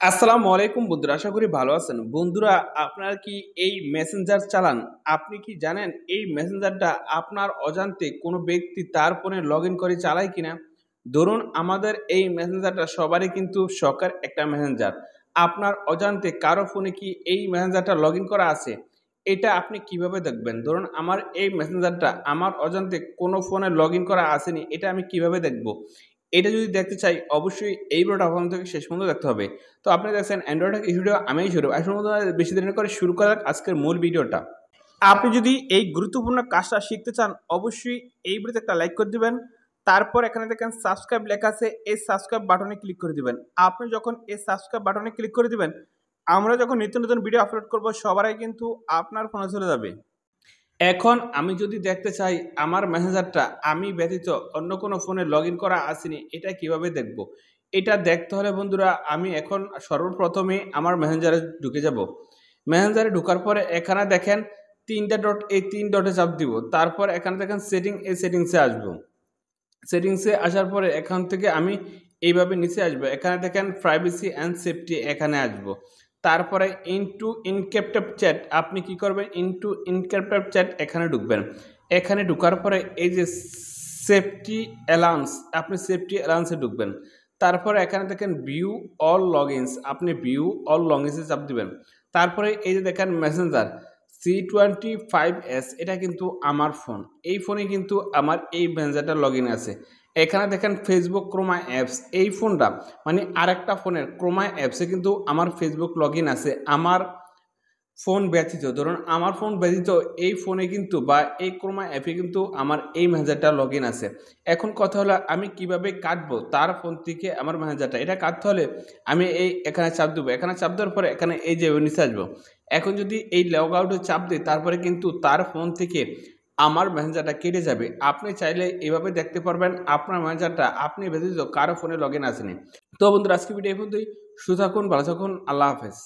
আসসালামু আলাইকুম বন্ধুরা, আশা করি ভালো আছেন। বন্ধুরা, আপনারা কি এই মেসেঞ্জার চালান? আপনি কি জানেন এই মেসেঞ্জারটা আপনার অজান্তে কোনো ব্যক্তি তার ফোনে লগ ইন করে চালায় কিনা? ধরুন আমাদের এই মেসেঞ্জারটা সবারই কিন্তু শখের একটা মেসেঞ্জার। আপনার অজান্তে কারো ফোনে কি এই মেসেঞ্জারটা লগ ইন করা আছে? এটা আপনি কিভাবে দেখবেন? ধরুন আমার এই মেসেঞ্জারটা আমার অজান্তে কোনো ফোনে লগ ইন করা আসেনি, এটা আমি কিভাবে দেখব? এটা যদি দেখতে চাই অবশ্যই এই ভিডিওটা প্রথম থেকে শেষ পর্যন্ত দেখতে হবে। তো আপনি দেখছেন অ্যান্ড্রয়েড টেক ভিডিও, আমি শুরু আসল মতো বেশি দেরি না করে শুরু করা যাক আজকের মূল ভিডিওটা। আপনি যদি এই গুরুত্বপূর্ণ কাজটা শিখতে চান অবশ্যই এই ভিডিওতে একটা লাইক করে দিবেন। তারপর এখানে দেখেন সাবস্ক্রাইব লেখা আছে, এই সাবস্ক্রাইব বাটনে ক্লিক করে দিবেন। আপনি যখন এই সাবস্ক্রাইব বাটনে ক্লিক করে দিবেন, আমরা যখন নিত্য নতুন ভিডিও আপলোড করব সবারই কিন্তু আপনার ফোনে চলে যাবে। এখন আমি যদি দেখতে চাই আমার মেসেঞ্জারটা আমি ব্যতীত অন্য কোনো ফোনে লগ ইন করা আসেনি, এটা কিভাবে দেখব? এটা দেখতে হলে বন্ধুরা আমি এখন সর্বপ্রথমে আমার মেসেঞ্জারে ঢুকে যাব। মেসেঞ্জারে ঢোকার পরে এখানে দেখেন ৩ টা ডট, এই ৩ ডটে চাপ দিব। তারপর এখানে দেখেন সেটিং, এই সেটিংসে আসবো। সেটিংসে আসার পরে এখান থেকে আমি এইভাবে নিচে আসবো। এখানে দেখেন প্রাইভেসি অ্যান্ড সেফটি, এখানে আসবো। তারপরে ইনটু ইনক্রিপ্টেড চ্যাট, আপনি কি করবেন? ইনটু ইনক্রিপ্টেড চ্যাট এখানে ঢুকবেন। এখানে ঢোকার পরে এই যে সেফটি অ্যালাউন্স, আপনি সেফটি অ্যালাউন্সে ঢুকবেন। তারপরে এখানে দেখেন ভিউ অল লগইনস, আপনি ভিউ অল লগইনসে চাপ দিবেন। তারপরে এই যে দেখেন মেসেঞ্জার C25s, এটা কিন্তু আমার ফোন। এই ফোনে কিন্তু আমার এই মেসেঞ্জারটা লগ ইন আছে। এখানে দেখেন ফেসবুক ক্রোমা অ্যাপস, এই ফোনটা মানে আরেকটা ফোনের ক্রোমা অ্যাপসে কিন্তু আমার ফেসবুক লগ ইন আছে আমার ফোন ব্যতীত। ধরুন আমার ফোন ব্যতীত এই ফোনে কিন্তু বা এই ক্রোমা অ্যাপে কিন্তু আমার এই মেসেঞ্জারটা লগ ইন আছে। এখন কথা হলো আমি কিভাবে কাটবো তার ফোন থেকে আমার মেসেঞ্জারটা? এটা কাটতে হলে আমি এই এখানে চাপ দেবো। এখানে চাপ দেওয়ার পরে এখানে এই যে নিচে আসবো। এখন যদি এই লগ আউটে চাপ দিই তারপরে কিন্তু তার ফোন থেকে আমার মেসেঞ্জারটা কেটে যাবে। আপনি চাইলে এভাবে দেখতে পারবেন আপনার মেসেঞ্জারটা আপনি ব্যতীত কারো ফোনে লগ ইন আসেনি। তো বন্ধুরা, আজকে ভিডিও এই পর্যন্তই। সুস্থ থাকুন, ভালো থাকুন, আল্লাহ হাফেজ।